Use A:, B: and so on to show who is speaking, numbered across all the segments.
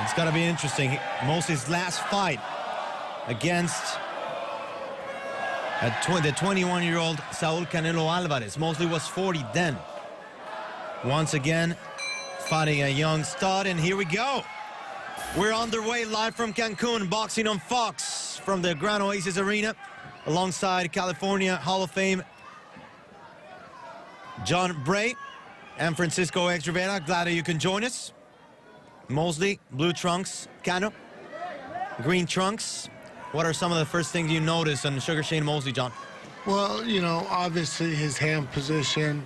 A: It's going to be interesting. Mosley's last fight against the 21-year-old Saul Canelo Alvarez. Mosley was 40 then. Once again, fighting a young stud, and here we go. We're underway live from Cancun, Boxing on Fox from the Grand Oasis Arena, alongside California Hall of Fame John Bray and Francisco X. Rivera. Glad that you can join us. Mosley, blue trunks, Cano, green trunks. What are some of the first things you notice on Sugar Shane Mosley, John?
B: Well, you know, obviously his hand position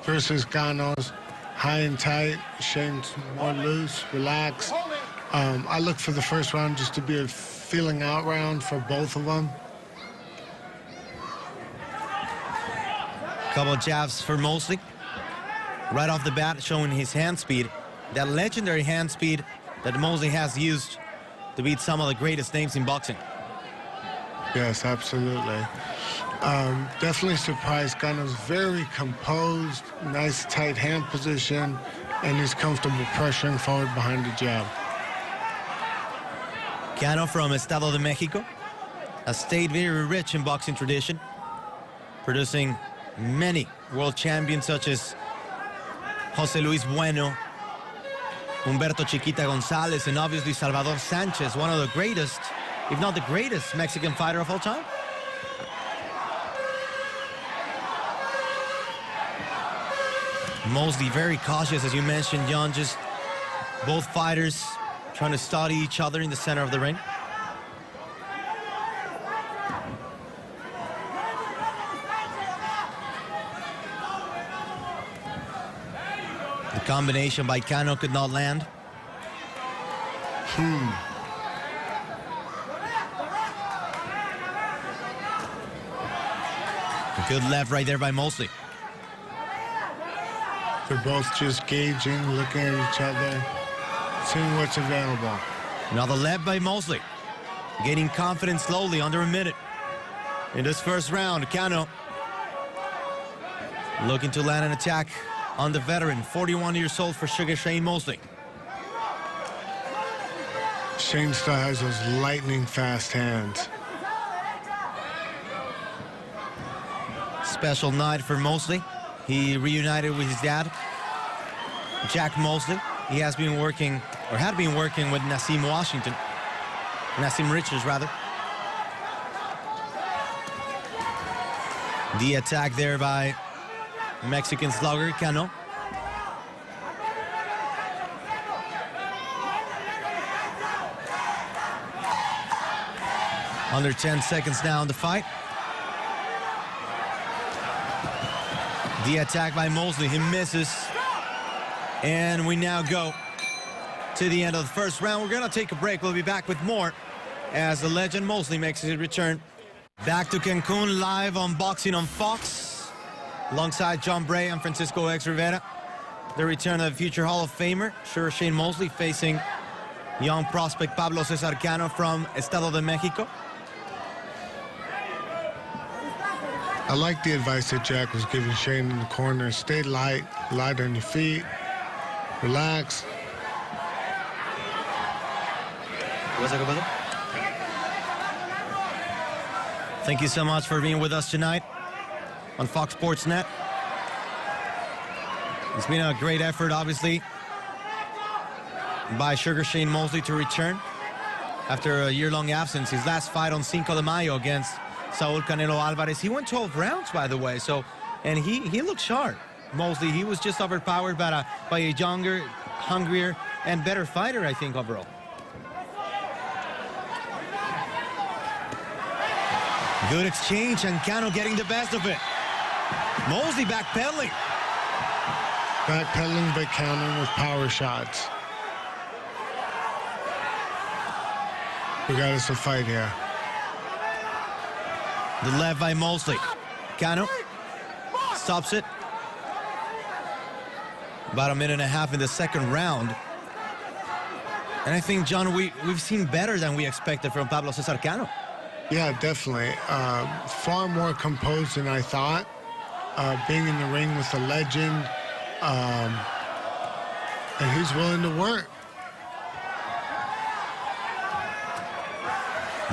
B: versus Cano's high and tight. Shane's more loose, relaxed. I look for the first round just to be a feeling out round for both of them.
A: Couple of jabs for Mosley. Right off the bat, showing his hand speed. That legendary hand speed that Mosley has used to beat some of the greatest names in boxing.
B: Yes, absolutely. Definitely surprised. Cano's very composed, nice tight hand position, and he's comfortable pressuring forward behind the jab.
A: Cano from Estado de Mexico, a state very rich in boxing tradition, producing many world champions such as Jose Luis Bueno, Humberto Chiquita Gonzalez, and obviously Salvador Sanchez, one of the greatest, if not the greatest, Mexican fighter of all time. Mosley very cautious, as you mentioned, John. Just both fighters trying to study each other in the center of the ring. The combination by Cano could not land. A good left right there by Mosley.
B: They're both just gauging, looking at each other, seeing what's available.
A: Another left by Mosley. Gaining confidence slowly, under a minute. In this first round, Cano looking to land an attack on the veteran, 41 years old for Sugar Shane Mosley.
B: Shane still has those lightning fast hands.
A: Special night for Mosley. He reunited with his dad, Jack Mosley. He has been working, or had been working with Nassim Richards, rather. The attack there by Mexican slugger Cano. Under 10 seconds now in the fight. The attack by Mosley, he misses. And we now go to the end of the first round. We're gonna take a break. We'll be back with more as the legend Mosley makes his return. Back to Cancun, live on Boxing on Fox, alongside John Bray and Francisco X. Rivera. The return of future Hall of Famer, Sugar Shane Mosley, facing young prospect Pablo Cesar Cano from Estado de Mexico.
B: I like the advice that Jack was giving Shane in the corner. Stay light, light on your feet, relax.
A: Thank you so much for being with us tonight on Fox Sports Net. It's been a great effort, obviously, by Sugar Shane Mosley to return after a year-long absence. His last fight on Cinco de Mayo against Saul Canelo Alvarez. He went 12 rounds, by the way, and he looked sharp. Mosley, he was just overpowered by a younger, hungrier, and better fighter, I think, overall. Good exchange, and Cano getting the best of it. Mosley backpedaling.
B: Backpedaling but countering with power shots. We got us a fight here.
A: The left by Mosley. Cano stops it. About a minute and a half in the second round. And I think, John, we've seen better than we expected from Pablo Cesar Cano.
B: Yeah, definitely. Far more composed than I thought. Being in the ring with a legend, and he's willing to work.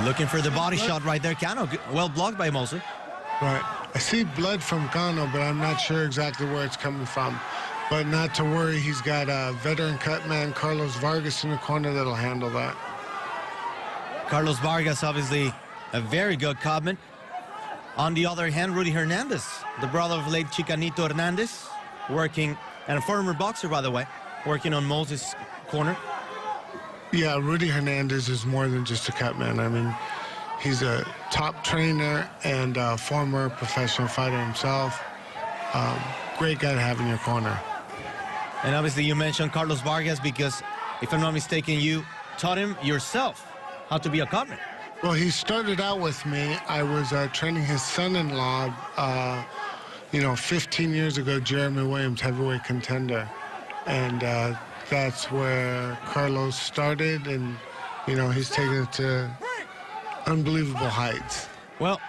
A: Looking for the body shot right there. Cano, well blocked by Mosley.
B: Right. I see blood from Cano, but I'm not sure exactly where it's coming from. But not to worry, he's got a veteran cut man, Carlos Vargas, in the corner that'll handle that.
A: Carlos Vargas, obviously a very good cutman. On the other hand, Rudy Hernandez, the brother of late Chicanito Hernandez, working, and a former boxer, by the way, working on Mosley's corner.
B: Yeah, Rudy Hernandez is more than just a cut man. I mean, he's a top trainer and a former professional fighter himself. Great guy to have in your corner.
A: And obviously you mentioned Carlos Vargas because, if I'm not mistaken, you taught him yourself how to be a cutman.
B: Well, he started out with me. I was training his son-in-law, 15 years ago, Jeremy Williams, heavyweight contender. And that's where Carlos started, and, he's taken it to unbelievable heights.
A: Well,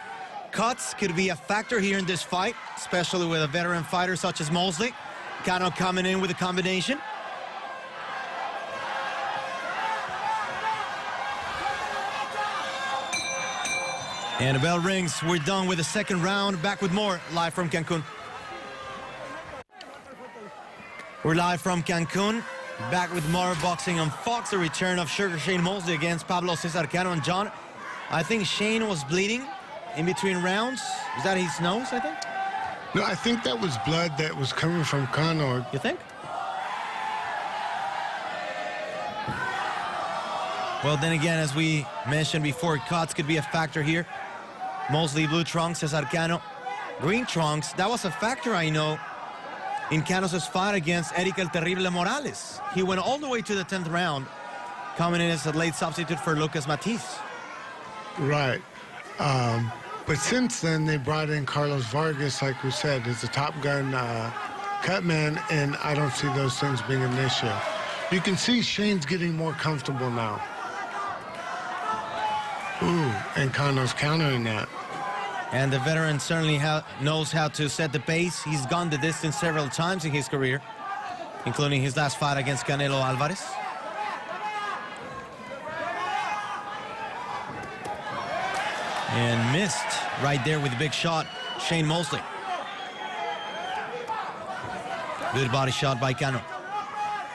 A: cuts could be a factor here in this fight, especially with a veteran fighter such as Mosley. Cano coming in with a combination. And the bell rings. We're done with the second round. Back with more live from Cancun. We're live from Cancun. Back with more boxing on Fox. The return of Sugar Shane Mosley against Pablo Cesar Cano. And John, I think Shane was bleeding in between rounds. Is that his nose, I think?
B: No, I think that was blood that was coming from Cano.
A: You think? Well, then again, as we mentioned before, cuts could be a factor here. Mosley blue trunks, Cesar Cano green trunks. That was a factor, I know, in Cano's fight against Eric El Terrible Morales. He went all the way to the 10th round, coming in as a late substitute for Lucas Matisse.
B: Right. But since then, they brought in Carlos Vargas, like we said, as the Top Gun cut man, and I don't see those things being an issue. You can see Shane's getting more comfortable now. Ooh, and Cano's countering that.
A: And the veteran certainly knows how to set the pace. He's gone the distance several times in his career, including his last fight against Canelo Alvarez. And missed right there with a big shot, Shane Mosley. Good body shot by Cano.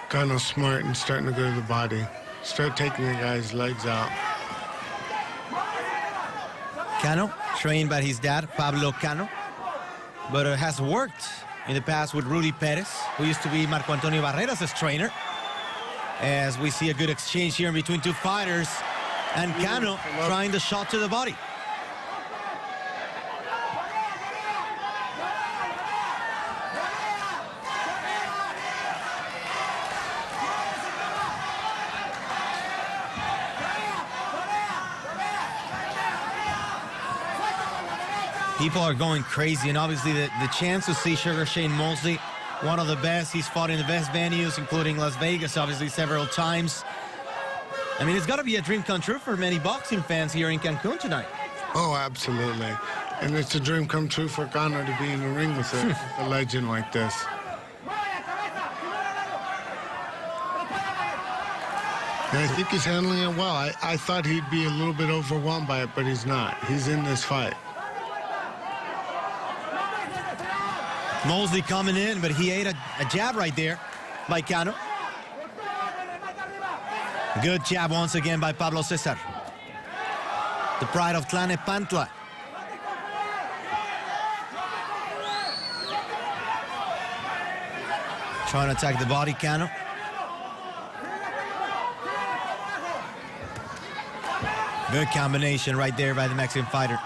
B: Cano's smart and starting to go to the body. Start taking the guy's legs out.
A: Cano, trained by his dad, Pablo Cano, but has worked in the past with Rudy Perez, who used to be Marco Antonio Barrera's trainer. As we see a good exchange here in between two fighters, and Cano trying the shot to the body. People are going crazy, and obviously the chance to see Sugar Shane Mosley, one of the best. He's fought in the best venues, including Las Vegas, obviously, several times. I mean, it's got to be a dream come true for many boxing fans here in Cancun tonight.
B: Oh, absolutely. And it's a dream come true for Cano to be in the ring with a legend like this. And I think he's handling it well. I thought he'd be a little bit overwhelmed by it, but he's not. He's in this fight.
A: Mosley coming in, but he ate a jab right there by Cano. Good jab once again by Pablo Cesar. The pride of Tlanepantla. Trying to attack the body, Cano. Good combination right there by the Mexican fighter.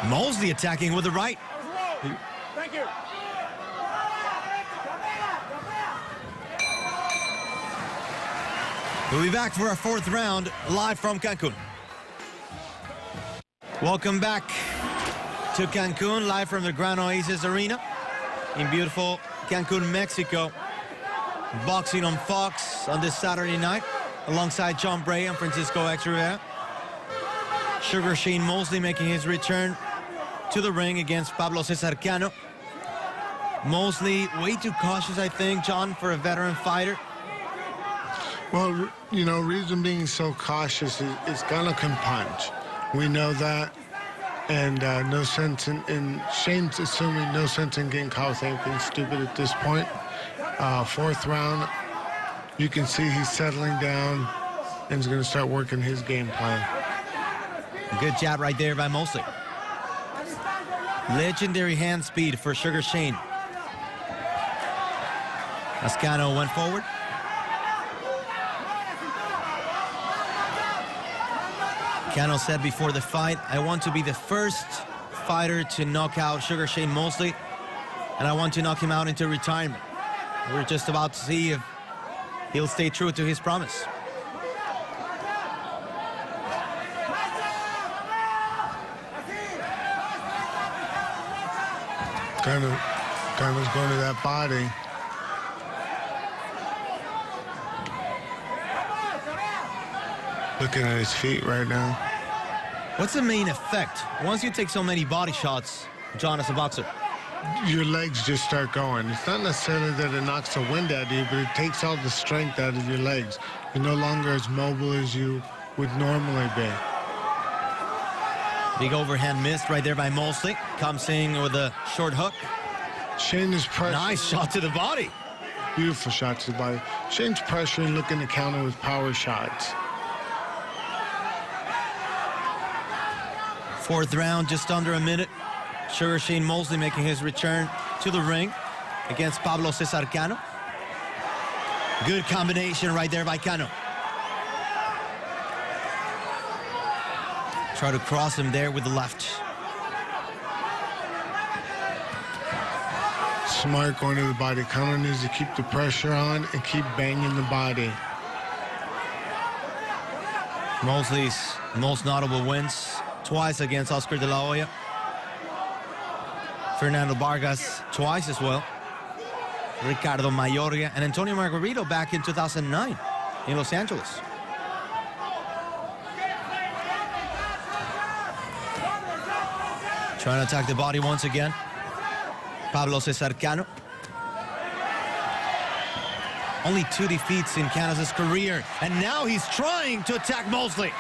A: Mosley attacking with the right.
C: Thank you.
A: We'll be back for our fourth round, live from Cancun. Welcome back to Cancun, live from the Grand Oasis Arena in beautiful Cancun, Mexico. Boxing on Fox on this Saturday night, alongside John Bray and Francisco X. Rivera. Sugar Shane Mosley making his return to the ring against Pablo Cesar Cano. Mosley, way too cautious, I think, John, for a veteran fighter.
B: Well, you know, reason being so cautious is Cano can punch. We know that. And no sense in Shane's assuming no sense in getting caught with anything stupid at this point. Fourth round, you can see he's settling down and he's going to start working his game plan.
A: Good jab right there by Mosley. Legendary hand speed for Sugar Shane. As Cano went forward. Cano said before the fight, I want to be the first fighter to knock out Sugar Shane Mosley, and I want to knock him out into retirement. We're just about to see if he'll stay true to his promise.
B: Cano's going to that body. Looking at his feet right now.
A: What's the main effect once you take so many body shots, John, as a boxer?
B: Your legs just start going. It's not necessarily that it knocks the wind out of you, but it takes all the strength out of your legs. You're no longer as mobile as you would normally be.
A: Big overhand missed right there by Mosley. Comes in with a short hook.
B: Shane is pressuring.
A: Nice shot to the body.
B: Beautiful shot to the body. Shane's pressuring, looking to counter with power shots.
A: Fourth round, just under a minute. Sugar Shane Mosley making his return to the ring against Pablo Cesar Cano. Good combination right there by Cano. Try to cross him there with the left.
B: Smart going to the body. Cano needs to keep the pressure on and keep banging the body.
A: Mosley's most notable wins. Twice against Oscar de la Hoya. Fernando Vargas twice as well. Ricardo Mayorga and Antonio Margarito back in 2009 in Los Angeles. Trying to attack the body once again. Pablo Cesar Cano. Only 2 defeats in Cano's career, and now he's trying to attack Mosley.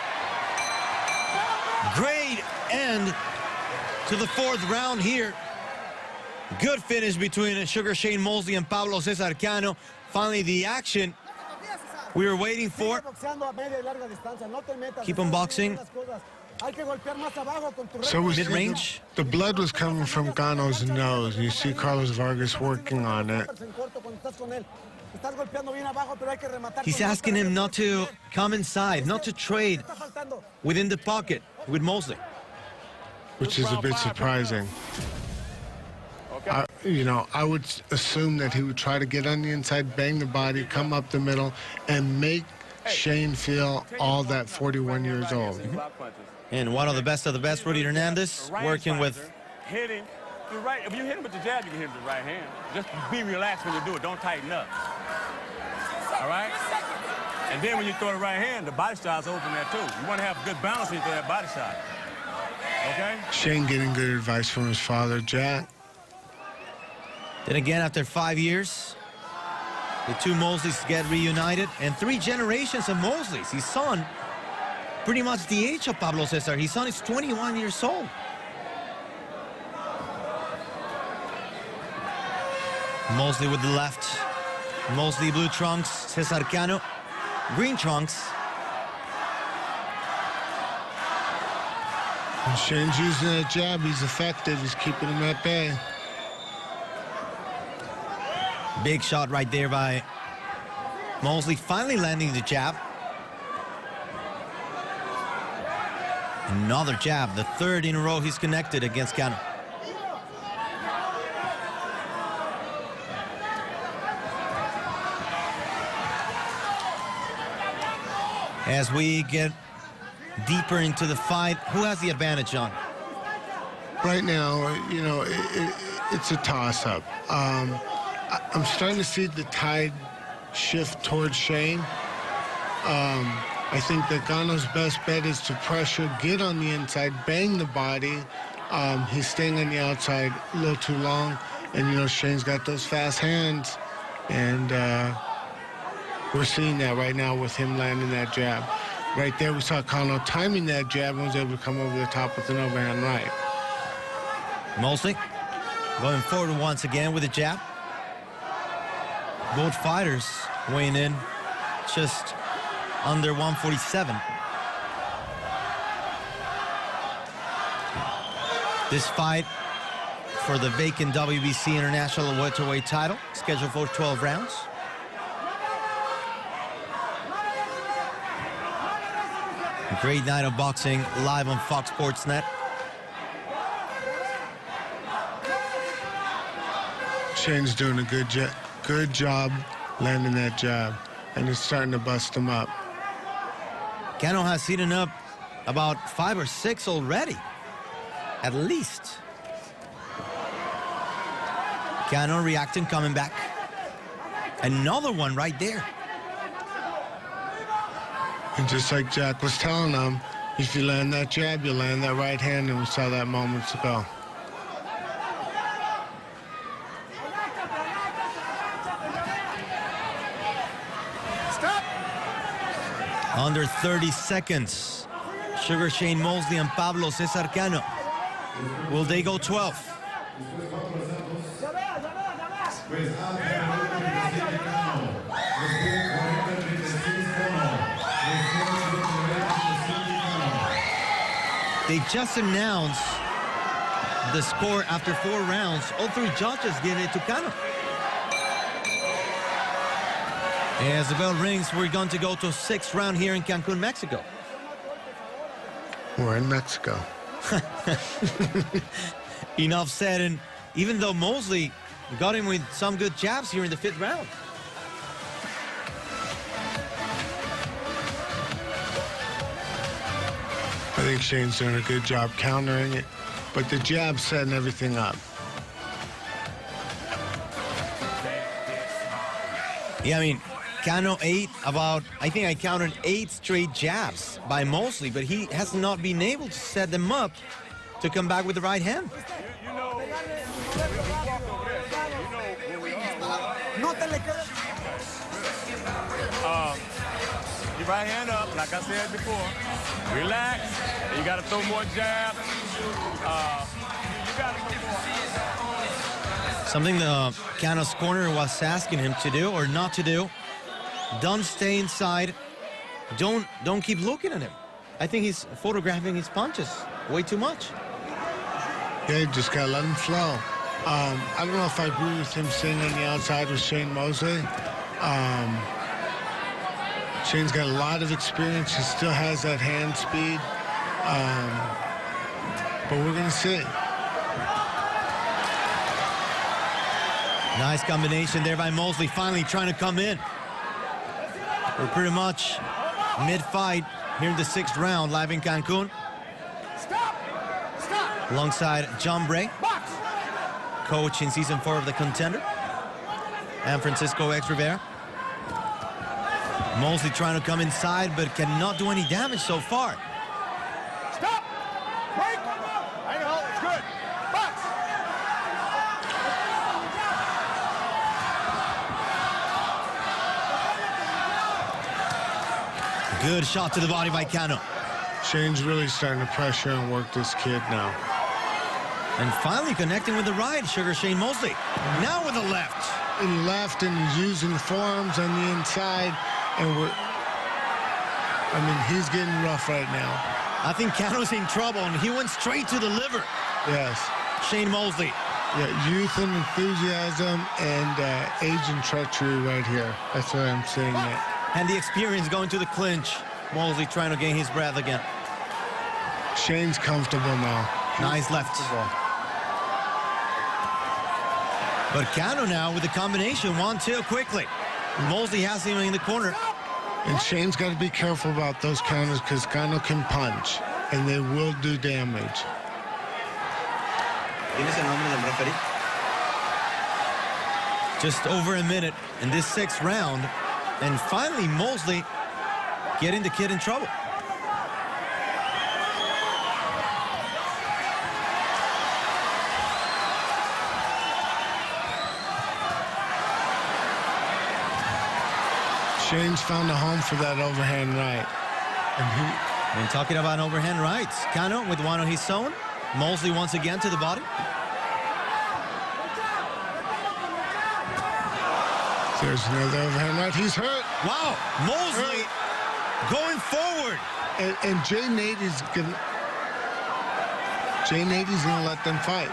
A: Great end to the fourth round here. Good finish between Sugar Shane Mosley and Pablo Cesar Cano. Finally, the action we were waiting for. Keep on boxing.
B: So
A: Mid-range.
B: the blood was coming from Cano's nose. You see Carlos Vargas working on it.
A: He's asking him not to come inside, not to trade within the pocket with Mosley.
B: Which is a bit surprising. I would assume that he would try to get on the inside, bang the body, come up the middle, and make Shane feel all that 41 years old.
A: And one of the best, Rudy Hernandez, working with...
C: Hitting the right. If you hit him with the jab, you can hit him with the right hand. Just be relaxed when you do it. Don't tighten up. All right? And then when you throw the right hand, the body shot's open there, too. You want to have good balance when you throw that body shot. Okay?
B: Shane getting good advice from his father, Jack.
A: Then again, after 5 years, the two Mosleys get reunited, and 3 generations of Mosleys. His son, pretty much the age of Pablo Cesar. His son is 21 years old. Mosley with the left. Mosley blue trunks. Cesar Cano green trunks.
B: And Shane's using that jab. He's effective. He's keeping him at bay.
A: Big shot right there by Mosley, finally landing the jab. Another jab, the 3rd in a row he's connected against Cano. As we get deeper into the fight, who has the advantage, John?
B: Right now, it's a toss-up. I'm starting to see the tide shift towards Shane. I think that Cano's best bet is to pressure, get on the inside, bang the body. He's staying on the outside a little too long. And, you know, Shane's got those fast hands. And we're seeing that right now with him landing that jab. Right there, we saw Cano timing that jab and was able to come over the top with an overhand right.
A: Mosley going forward once again with a jab. Both fighters weighing in just under 147. This fight for the vacant WBC International Welterweight title, scheduled for 12 rounds. A great night of boxing live on Fox Sports Net.
B: Shane's doing a good job landing that jab, and it's starting to bust him up.
A: Cano has eaten up about 5 or 6 already, at least. Cano reacting, coming back. Another one right there.
B: And just like Jack was telling him, if you land that jab, you land that right hand, and we saw that moments ago.
A: Under 30 seconds. Sugar Shane Mosley and Pablo Cesar Cano. Will they go 12? They just announced the score after 4 rounds. All 3 judges give it to Cano. As the bell rings, we're going to go to 6th round here in Cancun, Mexico.
B: We're in Mexico.
A: Enough said, and even though Mosley got him with some good jabs here in the 5th round.
B: I think Shane's doing a good job countering it, but the jab's setting everything up.
A: Yeah, I mean, Cano ate about, I think I counted 8 straight jabs by Mosley, but he has not been able to set them up to come back with the right hand.
C: Your right hand up, like I said before. Relax. You got to throw more jabs. You got to throw more.
A: Something the Cano's corner was asking him to do or not to do. Don't stay inside. Don't keep looking at him. I think he's photographing his punches way too much.
B: Yeah, you just got to let him flow. I don't know if I agree with him staying on the outside with Shane Mosley. Shane's got a lot of experience. He still has that hand speed. But we're going to see.
A: Nice combination there by Mosley, finally trying to come in. We're pretty much mid-fight here in the 6th round, live in Cancun. Alongside John Bray, coach in season 4 of The Contender, and Francisco X. Rivera. Mosley trying to come inside, but cannot do any damage so far.
C: Stop! Break! Hang on, it's good. Box!
A: Good shot to the body by Cano.
B: Shane's really starting to pressure and work this kid now.
A: And finally connecting with the right, Sugar Shane Mosley. Now with the left.
B: And left and using the forearms on the inside. And he's getting rough right now.
A: I think Cano's in trouble, and he went straight to the liver.
B: Yes.
A: Shane Mosley.
B: Yeah, youth and enthusiasm and age and treachery right here. That's what I'm seeing it.
A: And the experience going to the clinch. Mosley trying to gain his breath again.
B: Shane's comfortable now.
A: Nice left. But Cano now with the combination, 1-2 quickly. Mosley has him in the corner.
B: And Shane's got to be careful about those counters because Cano can punch, and they will do damage.
A: Just over a minute in this 6th round. And finally, Mosley getting the kid in trouble.
B: Shane's found a home for that overhand right.
A: And talking about overhand rights, Cano with one on his own. Mosley once again to the body.
B: There's another overhand right. He's hurt.
A: Wow, Mosley going forward.
B: And Jay Nady's gonna let them fight.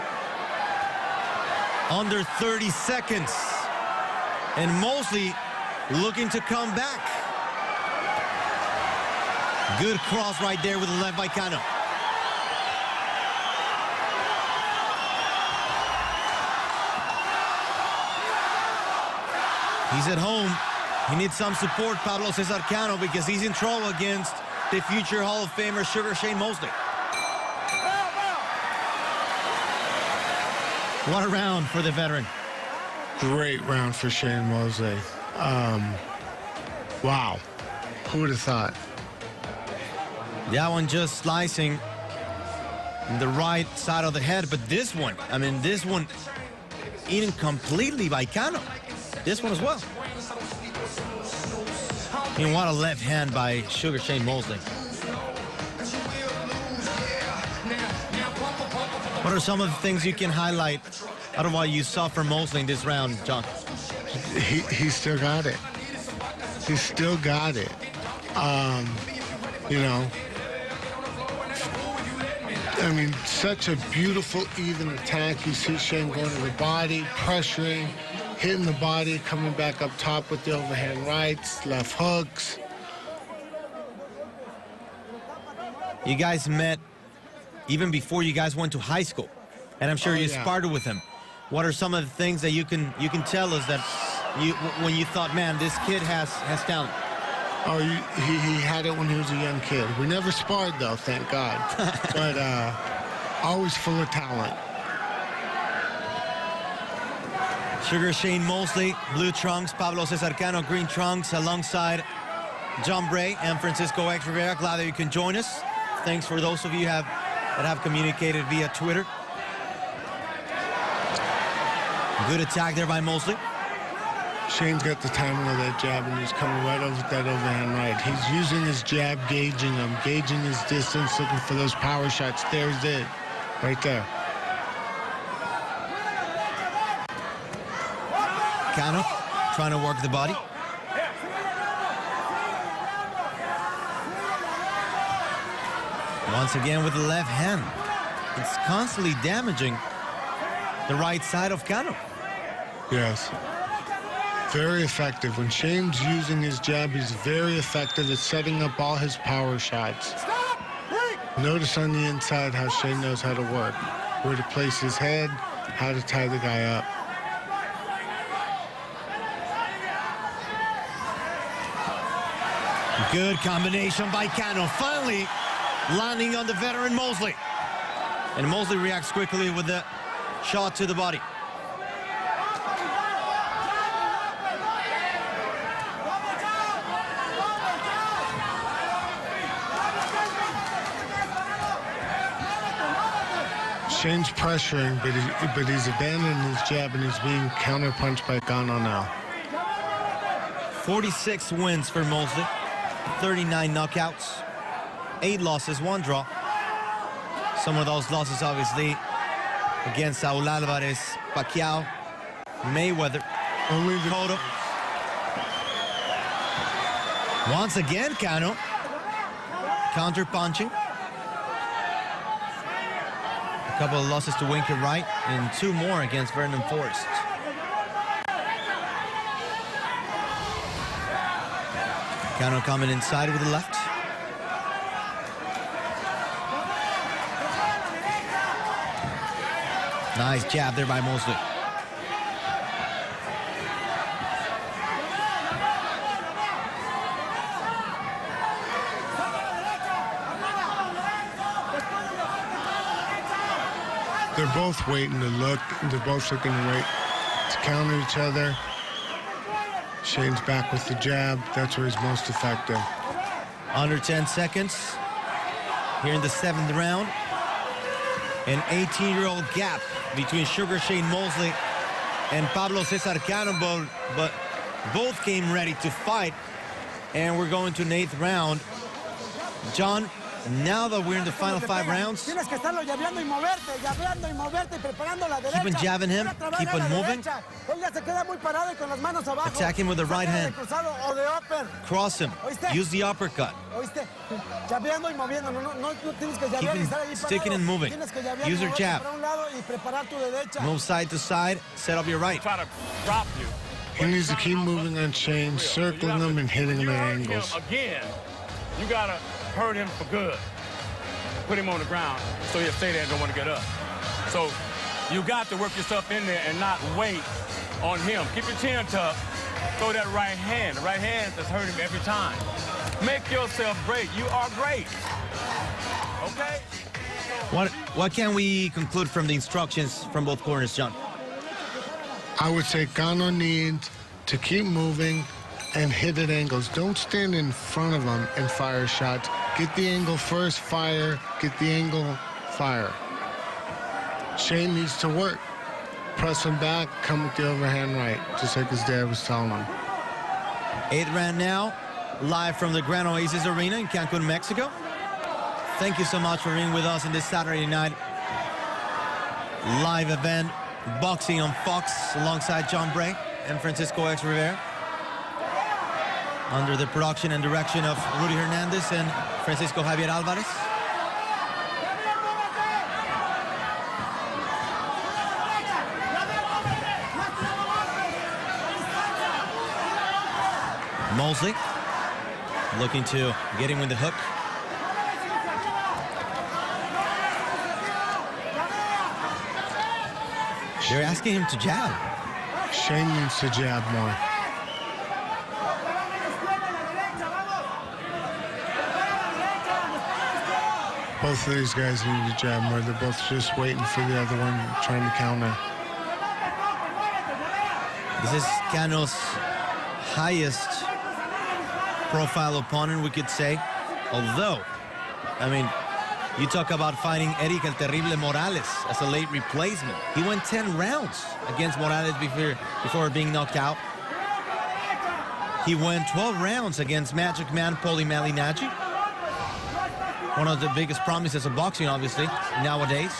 A: Under 30 seconds. And Mosley looking to come back. Good cross right there with the left by Cano. He's at home. He needs some support, Pablo Cesar Cano, because he's in trouble against the future Hall of Famer Sugar Shane Mosley. What a round for the veteran.
B: Great round for Shane Mosley. Wow. Who would have thought?
A: That one just slicing the right side of the head, but this one eaten completely by Cano. This one as well. And what a left hand by Sugar Shane Mosley. What are some of the things you can highlight out of what you saw from Mosley in this round, John?
B: He still got it. He still got it. You know, I mean, such a beautiful, even attack. You see Shane going to the body, pressuring, hitting the body, coming back up top with the overhand rights, left hooks.
A: You guys met even before you guys went to high school, and I'm sure you sparred with him. What are some of the things that you can tell us that when you thought, man, this kid has talent?
B: Oh, he had it when he was a young kid. We never sparred, though, thank God. But always full of talent.
A: Sugar Shane Mosley, blue trunks, Pablo Cesar Cano, green trunks, alongside John Bray and Francisco X. Rivera. Glad that you can join us. Thanks for those of you that have communicated via Twitter. Good attack there by Mosley.
B: Shane's got the timing of that jab, and he's coming right over with that overhand right. He's using his jab, gauging him, gauging his distance, looking for those power shots. There's it, right there.
A: Cano trying to work the body. Once again with the left hand. It's constantly damaging the right side of Cano.
B: Yes. Very effective. When Shane's using his jab, he's very effective at setting up all his power shots. Notice on the inside how Shane knows how to work. Where to place his head, how to tie the guy up.
A: Good combination by Cano. Finally landing on the veteran Mosley. And Mosley reacts quickly with the shot to the body.
B: Shane's pressuring, but he's abandoning his jab, and he's being counterpunched by Cano now.
A: 46 wins for Mosley, 39 knockouts, 8 losses, 1 draw. Some of those losses, obviously, against Saul Alvarez, Pacquiao, Mayweather, Cotto. Once again, Cano counter-punching. A couple of losses to Winker Wright and 2 more against Vernon Forrest. Cano coming inside with the left. Nice jab there by Mosley.
B: They're both waiting to look. They're both looking to wait to counter each other. Shane's back with the jab. That's where he's most effective.
A: Under 10 seconds here in the 7th round. An 18-year-old gap between Sugar Shane Mosley and Pablo Cesar Cano, but both came ready to fight And we're going to an 8th round. John, now that we're in the final 5 rounds, keep on jabbing him, keep on moving. Attack him with the right hand. Cross him. Use the uppercut. Keep him sticking and moving. Use your jab. Move side to side. Set up your right.
C: Try to drop you.
B: He needs to keep moving on Shane, circling him and hitting him at angles.
C: Again, you got to hurt him for good. Put him on the ground so he'll stay there and don't want to get up. So you got to work yourself in there and not wait on him. Keep your chin tucked. Throw that right hand. The right hand has hurt him every time. Make yourself great. You are great. Okay?
A: What can we conclude from the instructions from both corners, John?
B: I would say Cano needs to keep moving and hit at angles. Don't stand in front of him and fire shots. Get the angle first, fire. Get the angle, fire. Shane needs to work. Press him back, come with the overhand right, just like his dad was telling him.
A: 8th round now, live from the Grand Oasis Arena in Cancun, Mexico. Thank you so much for being with us in this Saturday night live event, Boxing on Fox, alongside John Bray and Francisco X. Rivera, under the production and direction of Rudy Hernandez and Francisco Javier Alvarez. Mosley looking to get him with the hook. They're asking him to jab.
B: Shane needs to jab more. Both of these guys need to jab more. They're both just waiting for the other one, trying to counter.
A: This is Cano's highest profile opponent, we could say. Although, I mean, you talk about fighting Eric El Terrible Morales as a late replacement. He went 10 rounds against Morales before being knocked out. He went 12 rounds against Magic Man Paulie Malignaggi. One of the biggest promises of boxing, obviously, nowadays.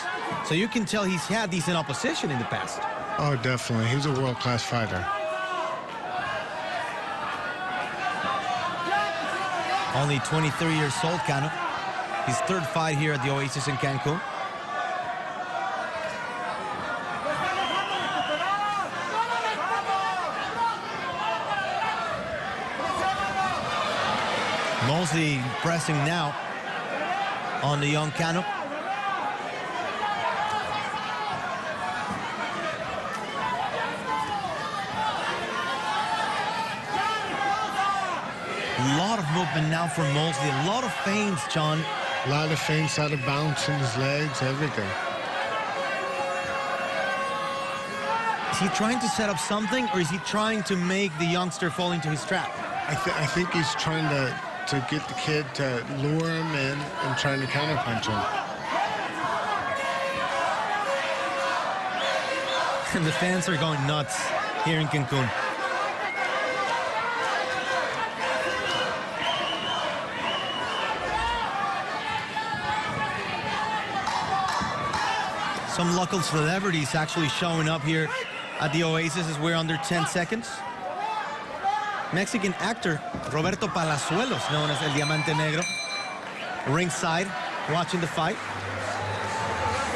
A: So you can tell he's had decent opposition in the past.
B: Oh, definitely. He's a world-class fighter.
A: Only 23 years old, Cano. His 3rd fight here at the Oasis in Cancun. Mosley pressing now on the young Cano. A lot of movement now from Mosley. A lot of feints, John.
B: A lot of feints out of bounce in his legs, everything.
A: Is he trying to set up something, or is he trying to make the youngster fall into his trap?
B: I think he's trying to get the kid to lure him in and trying to counterpunch him.
A: And the fans are going nuts here in Cancun. Some local celebrities actually showing up here at the Oasis as we're under 10 seconds. Mexican actor Roberto Palazuelos, known as El Diamante Negro, ringside, watching the fight.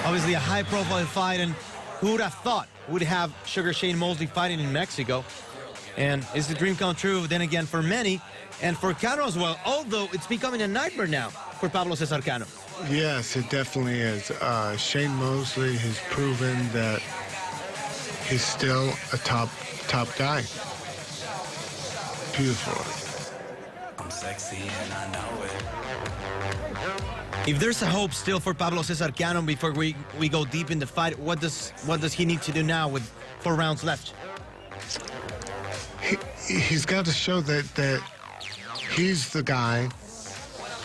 A: Obviously a high-profile fight, and who would have thought would have Sugar Shane Mosley fighting in Mexico? And it's a dream come true, then again, for many, and for Cano as well, although it's becoming a nightmare now for Pablo Cesar Cano.
B: Yes, it definitely is. Shane Mosley has proven that he's still a top guy. Beautiful.
D: I'm sexy and I know it.
A: If there's a hope still for Pablo Cesar Cano before we go deep in the fight, what does he need to do now with 4 rounds left?
B: He's got to show that he's the guy.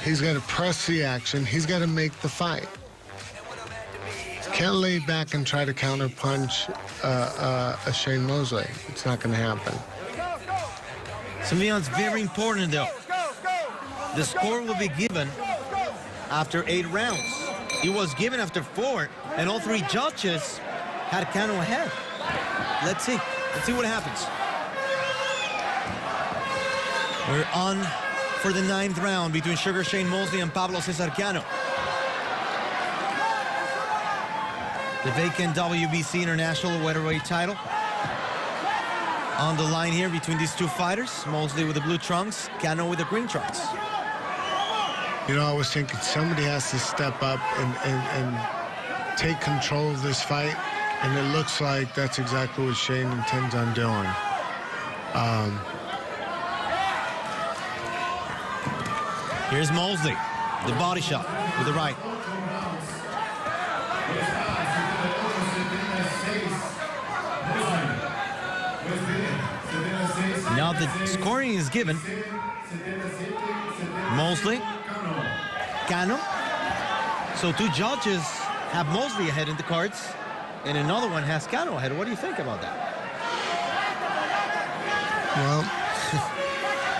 B: He's got to press the action. He's got to make the fight. Can't lay back and try to counterpunch a Shane Mosley. It's not going to happen.
A: Something else very important, though. the score will be given after 8 rounds. It was given after 4, and all 3 judges had Cano ahead. Let's see. Let's see what happens. We're on for the 9th round between Sugar Shane Mosley and Pablo Cesar Cano. The vacant WBC International Welterweight title on the line here between these two fighters. Mosley with the blue trunks, Cano with the green trunks.
B: You know, I was thinking somebody has to step up and take control of this fight, and it looks like that's exactly what Shane intends on doing.
A: Here's Mosley, the body shot with the right. Now the scoring is given. Mosley, Cano. So 2 judges have Mosley ahead in the cards, and another one has Cano ahead. What do you think about that?
B: Well,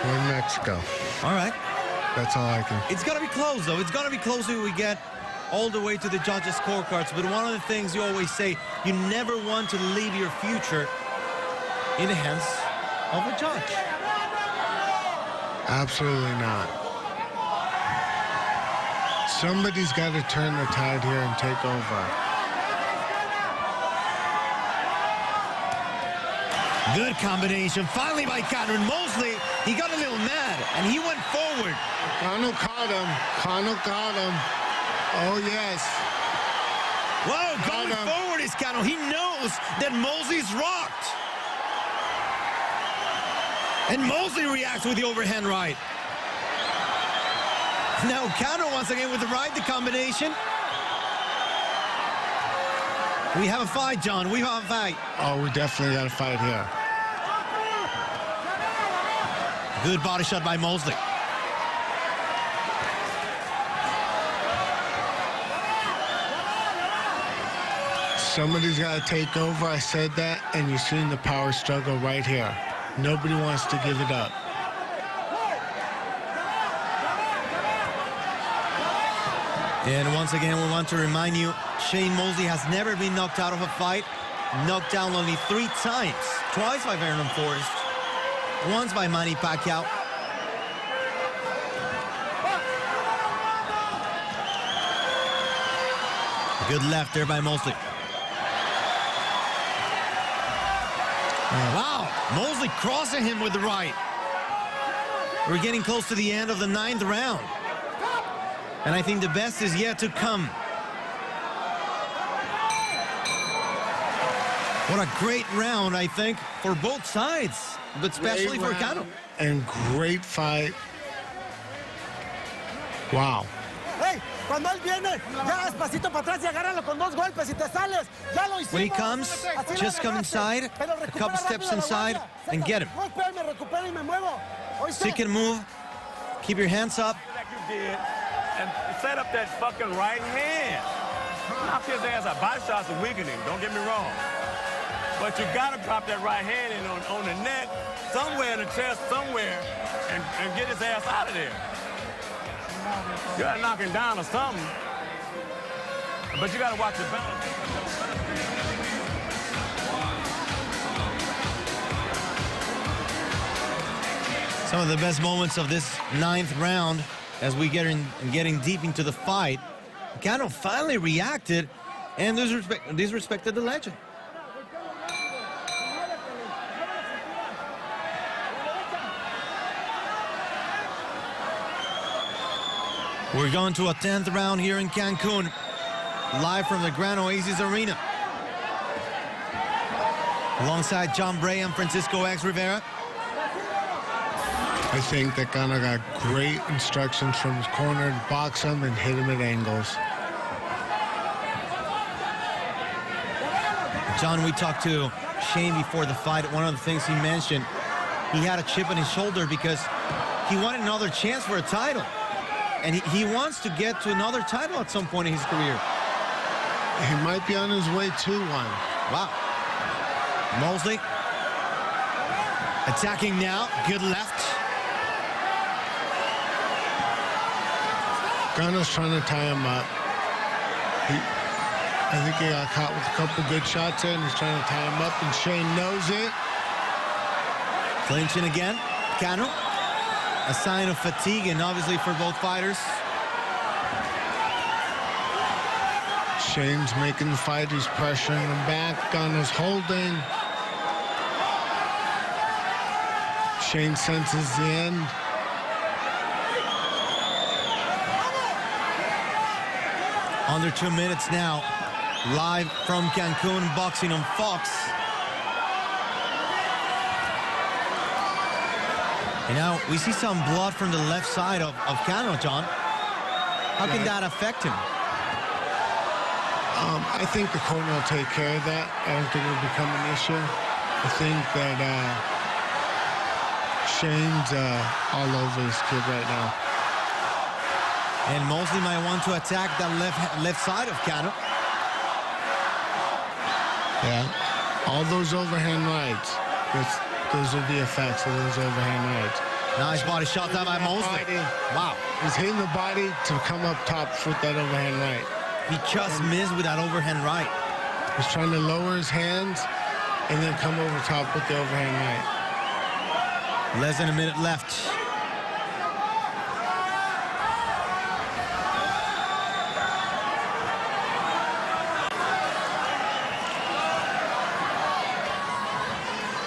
B: we're in Mexico.
A: All right.
B: That's all I can.
A: It's going to be close, though. It's going to be close if we get all the way to the judges' scorecards. But one of the things you always say, you never want to leave your future in the hands of a judge.
B: Absolutely not. Somebody's got to turn the tide here and take over.
A: Good combination, finally by Cano. And Mosley, he got a little mad, and he went forward.
B: Cano caught him. Cano got him. Oh, yes.
A: Whoa, going forward is Cano. He knows that Mosley's rocked. And Mosley reacts with the overhand right. Now Cano once again with the right, the combination. We have a fight, John. We have a fight.
B: Oh, we definitely got a fight here.
A: Good body shot by Mosley.
B: Somebody's got to take over. I said that, and you're seeing the power struggle right here. Nobody wants to give it up.
A: And once again, we want to remind you, Shane Mosley has never been knocked out of a fight. Knocked down only 3 times. Twice by Vernon Forrest. Once by Manny Pacquiao. Good left there by Mosley. Wow, Mosley crossing him with the right. We're getting close to the end of the 9th round. And I think the best is yet to come. What a great round, I think, for both sides, but especially for Cano.
B: And great fight. Wow.
E: Hey, cuando él viene, ya despacito para atrás y agárralo con 2 golpes y te sales. Ya lo hicimos.
A: When he comes, just come inside, a couple steps inside, and get him. Stick and move. Keep your hands up.
C: Like you did, and set up that fucking right hand. Knock his ass out. Body shots are weakening, don't get me wrong. But you gotta drop that right hand in on the neck, somewhere in the chest, somewhere, and get his ass out of there. You gotta knock him down or something. But you gotta watch your balance.
A: Some of the best moments of this 9th round as we getting deep into the fight. Cano finally reacted and disrespected the legend. We're going to a 10th round here in Cancun, live from the Grand Oasis Arena. Alongside John Bray and Francisco X. Rivera.
B: I think that Cano got great instructions from his corner to box him and hit him at angles.
A: John, we talked to Shane before the fight. One of the things he mentioned, he had a chip on his shoulder because he wanted another chance for a title. And he wants to get to another title at some point in his career.
B: He might be on his way to one.
A: Wow. Mosley attacking now. Good left.
B: Cano's trying to tie him up. I think he got caught with a couple good shots in. He's trying to tie him up, and Shane knows it.
A: Clinching again. Cano. A sign of fatigue, and obviously for both fighters.
B: Shane's making the fight. He's pressuring him back. Cano's holding. Shane senses the end.
A: Under 2 minutes now. Live from Cancun, boxing on Fox. And now we see some blood from the left side of Cano, John. How can that affect him?
B: I think the corner will take care of that. I don't think it'll become an issue. I think that Shane's all over this kid right now.
A: And Mosley might want to attack that left side of Cano.
B: Yeah, all those overhand rights. Those are the effects of those overhand rights.
A: Nice body shot down by Mosley. Wow.
B: He's hitting the body to come up top with that overhand right.
A: He just missed with that overhand right.
B: He's trying to lower his hands and then come over top with the overhand right.
A: Less than a minute left.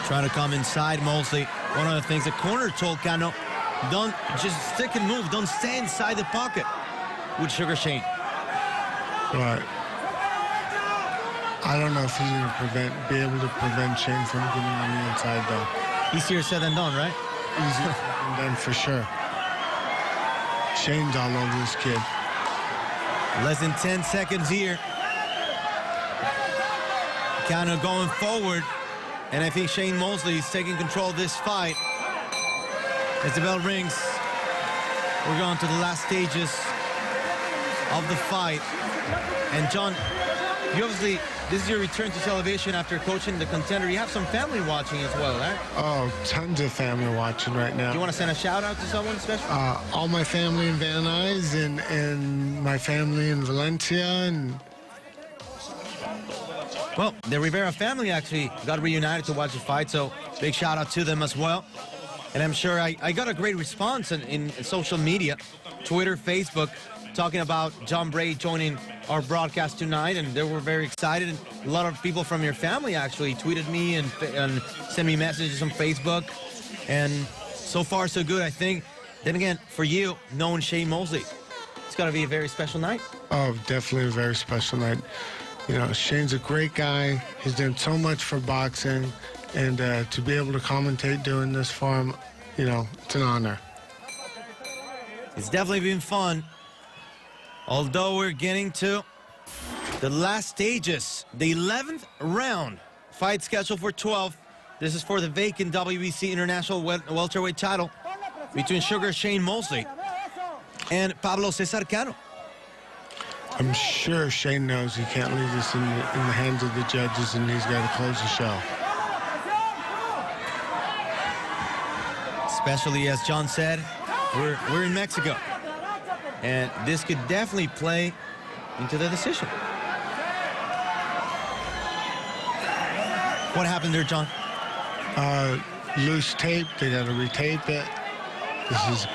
A: Trying to come inside Mosley. One of the things the corner told Cano, don't just stick and move. Don't stay inside the pocket with Sugar Shane.
B: Right. I don't know if he's going to be able to prevent Shane from getting on the inside, though.
A: Easier said than done, right?
B: Easier than done for sure. Shane's all over this kid.
A: Less than 10 seconds here. Cano going forward. And I think Shane Mosley is taking control of this fight. As the bell rings, we're going to the last stages of the fight. And John, you obviously, this is your return to television after coaching the Contender. You have some family watching as well, right?
B: Oh, tons of family watching right now.
A: Do you want to send a shout out to someone special?
B: All my family in Van Nuys and my family in Valencia. And
A: well, the Rivera family actually got reunited to watch the fight, so big shout out to them as well. And I'm sure I got a great response in social media, Twitter, Facebook, talking about John Bray joining our broadcast tonight, and they were very excited. And a lot of people from your family actually tweeted me and sent me messages on Facebook. And so far, so good, I think. Then again, for you, knowing Shane Mosley, it's got to be a very special night.
B: Oh, definitely a very special night. You know, Shane's a great guy. He's done so much for boxing. And to be able to commentate doing this for him, you know, it's an honor.
A: It's definitely been fun. Although we're getting to the last stages, the 11th round. Fight scheduled for 12. This is for the vacant WBC International welterweight title between Sugar Shane Mosley and Pablo Cesar Cano.
B: I'm sure Shane knows he can't leave this in the hands of the judges, and he's got to close the show.
A: Especially, as John said, we're in Mexico. And this could definitely play into the decision. What happened there, John?
B: Loose tape. They got to retape it. This is...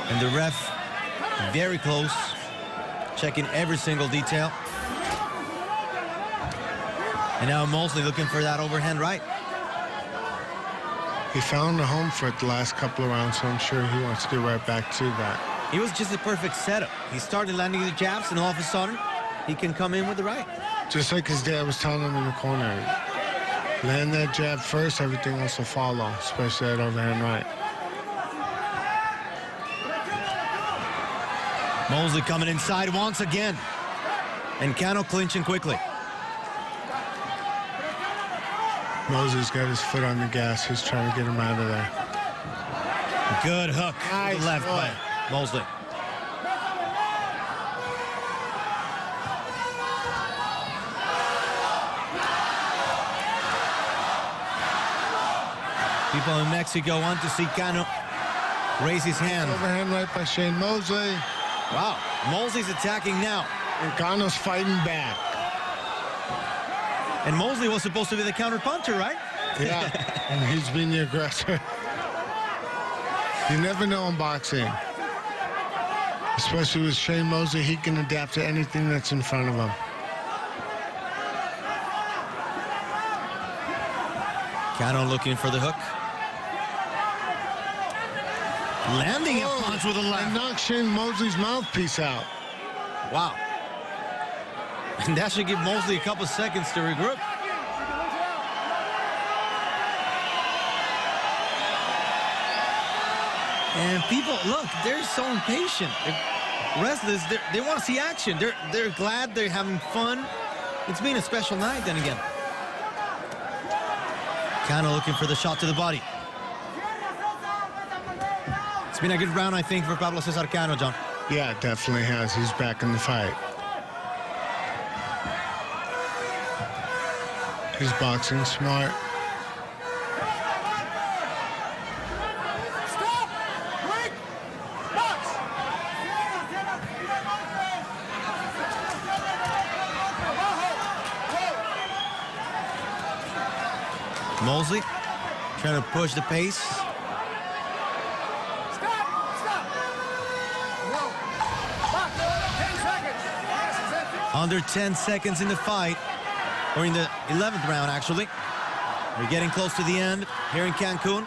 A: And the ref very close, checking every single detail. And now Mosley looking for that overhand right.
B: He found a home for it the last couple of rounds, so I'm sure he wants to get right back to that.
A: It was just a perfect setup. He started landing the jabs, and all of a sudden, he can come in with the right.
B: Just like his dad was telling him in the corner. Land that jab first, everything else will follow, especially that overhand right.
A: Mosley coming inside once again. And Cano clinching quickly.
B: Mosley's got his foot on the gas. He's trying to get him out of there.
A: Good hook.
B: Nice
A: Left
B: boy.
A: by Mosley. People in Mexico want to see Cano raise his hand.
B: Overhand right by Shane Mosley.
A: Wow, Mosley's attacking now.
B: And Cano's fighting back.
A: And Mosley was supposed to be the counter puncher, right?
B: Yeah, and he's being the aggressor. You never know in boxing. Especially with Shane Mosley, he can adapt to anything that's in front of him.
A: Cano looking for the hook. Landing a punch with a
B: And
A: left.
B: knocked Shane Mosley's mouthpiece out.
A: Wow. And that should give Mosley a couple seconds to regroup. And people, look, they're so impatient. They're restless. They want to see action. They're glad. They're having fun. It's been a special night then again. Cano looking for the shot to the body. It's been a good round, I think, for Pablo Cesar Cano, John.
B: Yeah, it definitely has. He's back in the fight. He's boxing smart.
E: Stop! Break! Box!
A: Mosley trying to push the pace.
E: Stop! Stop! Whoa! Box! 10 seconds! Yes, is it?
A: Under 10 seconds in the fight, or in the 11th round, actually. We're getting close to the end here in Cancun.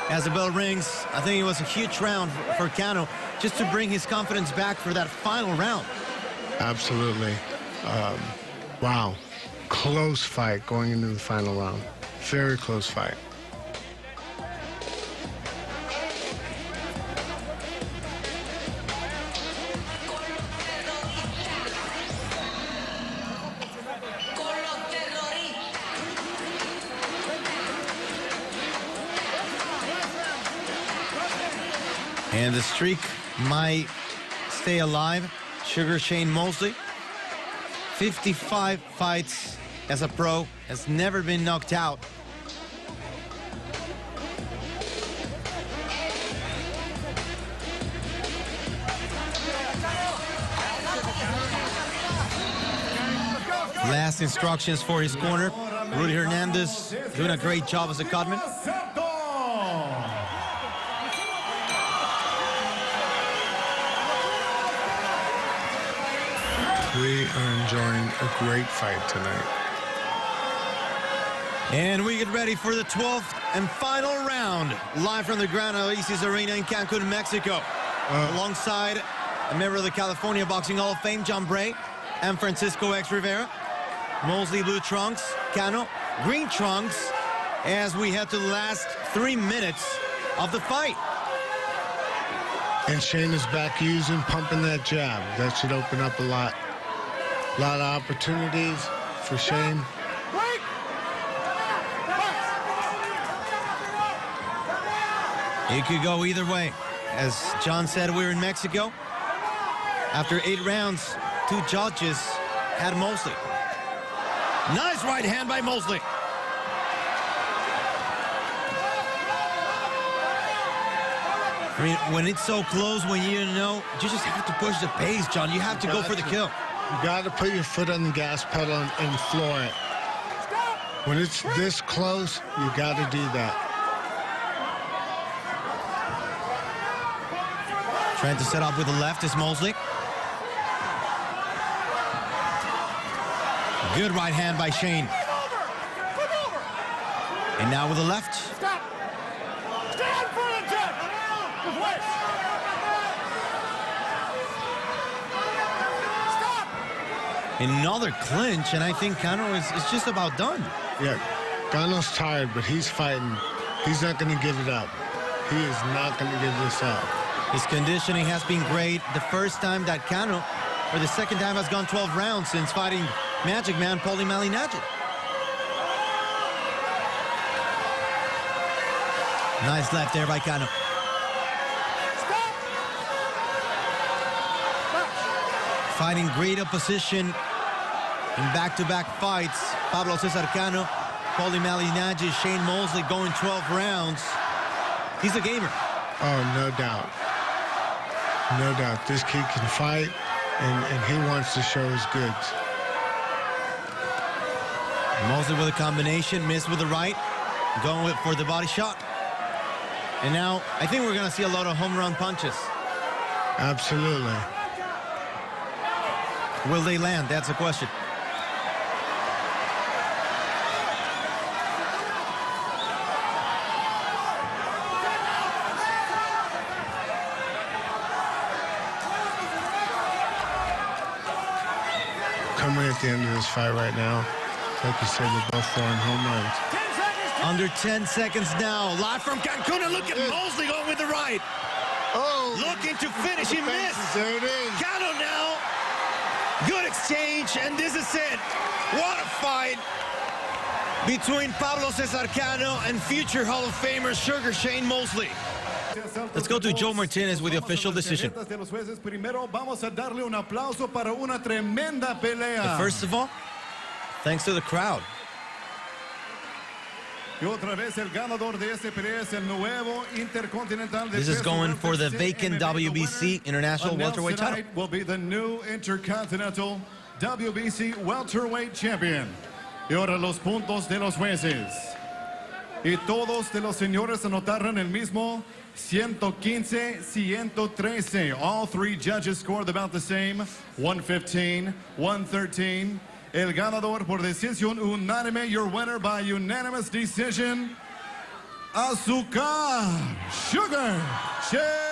A: As the bell rings, I think it was a huge round for Cano just to bring his confidence back for that final round.
B: Absolutely. Wow. Close fight going into the final round. Very close fight.
A: And the streak might stay alive. Sugar Shane Mosley, 55 fights as a pro, has never been knocked out. Last instructions for his corner. Rudy Hernandez doing a great job as a cutman.
B: We are enjoying a great fight tonight.
A: And we get ready for the 12th and final round. Live from the Gran Oasis Arena in Cancun, Mexico. Alongside a member of the California Boxing Hall of Fame, John Bray, and Francisco X. Rivera. Mosley blue trunks, Cano green trunks, as we head to the last 3 minutes of the fight.
B: And Shane is back pumping that jab. That should open up a lot of opportunities for Shane.
A: It could go either way. As John said, we're in Mexico. After 8 rounds, 2 judges had Mosley. Nice right hand by Mosley. I mean, when it's so close, when you know, you just have to push the pace, John. You have to go for the kill.
B: You got to put your foot on the gas pedal and floor it. When it's this close, you got to do that.
A: Trying to set up with the left is Mosley. Good right hand by Shane. And now with the left.
E: Stop! Stand for the judge! Stop!
A: Another clinch, and I think Cano is just about done.
B: Yeah, Cano's tired, but he's fighting. He's not going to give it up. He is not going to give this up.
A: His conditioning has been great. The first time that Cano, or the second time, has gone 12 rounds since fighting Magic Man Paulie Malignaggi. Nice left there by Cano. Fighting great opposition in back-to-back fights. Pablo Cesar Cano Paulie Malignaggi, Shane Mosley going 12 rounds. He's a gamer.
B: Oh, no doubt. No doubt. This kid can fight, and he wants to show his goods.
A: Mosley with a combination, missed with the right, going for the body shot. And now I think we're going to see a lot of home run punches.
B: Absolutely.
A: Will they land? That's the question.
B: Coming at the end of this fight right now, like you said, they're both throwing home runs.
A: Under 10 seconds now. Live from Cancun, and look at Mosley going with the right.
B: Oh!
A: Looking to finish, he missed.
B: There it is.
A: Cano now. Good exchange, and this is it. What a fight between Pablo Cesar Cano and future Hall of Famer Sugar Shane Mosley. Let's go to Joe Martinez with the official decision.
F: Vamos a darle un aplauso para una tremenda pelea.
A: But first of all, thanks to the crowd.
F: Y otra vez el ganador de este pelea es el nuevo intercontinental de
A: This is
F: peso
A: going for the
F: welter
A: vacant
F: CMB.
A: WBC International
F: Announced
A: Welterweight title.
F: tonight will be the new intercontinental WBC welterweight champion. Y ahora los puntos de los jueces. Y todos de los señores anotaron el mismo 115-113. All three judges scored about the same, 115, 113. El ganador por decisión unánime, your winner by unanimous decision, Azúcar Sugar Shane